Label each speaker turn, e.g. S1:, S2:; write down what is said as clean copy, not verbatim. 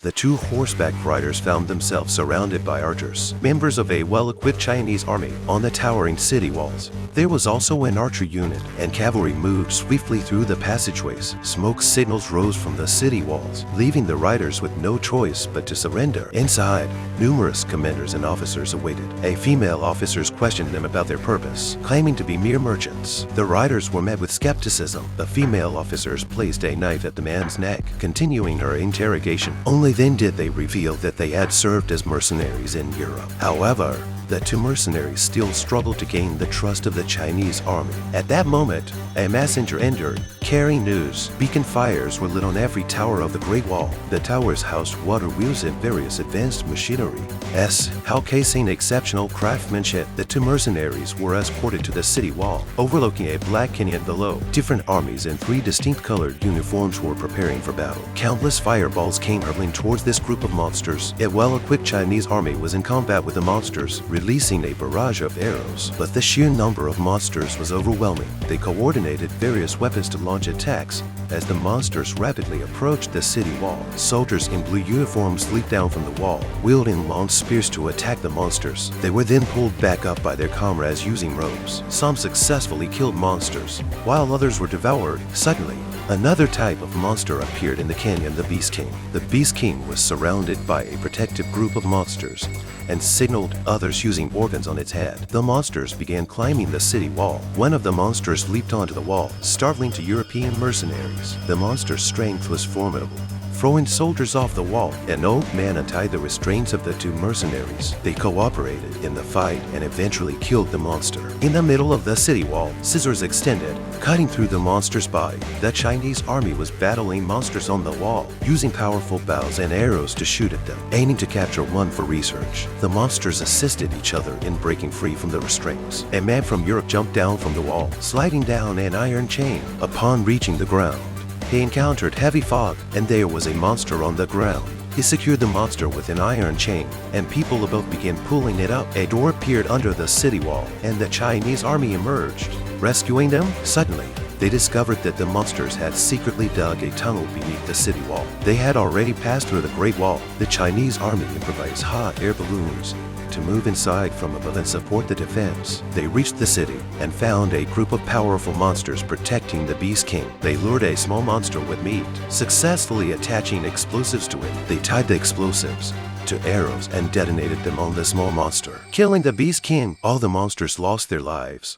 S1: The two horseback riders found themselves surrounded by archers, members of a well-equipped Chinese army, on the towering city walls. There was also an archer unit, and cavalry moved swiftly through the passageways. Smoke signals rose from the city walls, leaving the riders with no choice but to surrender. Inside, numerous commanders and officers awaited. A female officers questioned them about their purpose, claiming to be mere merchants. The riders were met with skepticism. The female officers placed a knife at the man's neck, continuing her interrogation. Only then did they reveal that they had served as mercenaries in Europe. However, the two mercenaries still struggled to gain the trust of the Chinese army. At that moment, a messenger entered, carrying news. Beacon fires were lit on every tower of the Great Wall. The towers housed water wheels and various advanced machinery. Showcasing exceptional craftsmanship, the two mercenaries were escorted to the city wall, overlooking a black canyon below. Different armies in three distinct colored uniforms were preparing for battle. Countless fireballs came hurtling towards this group of monsters. A well-equipped Chinese army was in combat with the monsters, releasing a barrage of arrows. But the sheer number of monsters was overwhelming. They coordinated various weapons to launch attacks as the monsters rapidly approached the city wall. Soldiers in blue uniforms leaped down from the wall, wielding long spears to attack the monsters. They were then pulled back up by their comrades using ropes. Some successfully killed monsters, while others were devoured. Suddenly, another type of monster appeared in the canyon, the Beast King. The Beast King was surrounded by a protective group of monsters and signaled others using organs on its head. The monsters began climbing the city wall. One of the monsters leaped onto the wall, startling to European mercenaries. The monster's strength was formidable, throwing soldiers off the wall. An old man untied the restraints of the two mercenaries. They cooperated in the fight and eventually killed the monster. In the middle of the city wall, scissors extended, cutting through the monster's body. The Chinese army was battling monsters on the wall, using powerful bows and arrows to shoot at them, aiming to capture one for research. The monsters assisted each other in breaking free from the restraints. A man from Europe jumped down from the wall, sliding down an iron chain. Upon reaching the ground, he encountered heavy fog, and there was a monster on the ground. He secured the monster with an iron chain, and people above began pulling it up. A door appeared under the city wall, and the Chinese army emerged, rescuing them. Suddenly, they discovered that the monsters had secretly dug a tunnel beneath the city wall. They had already passed through the Great Wall. The Chinese army improvised hot air balloons to move inside from above and support the defense. They reached the city and found a group of powerful monsters protecting the Beast King. They lured a small monster with meat, successfully attaching explosives to it. They tied the explosives to arrows and detonated them on the small monster, killing the Beast King. All the monsters lost their lives,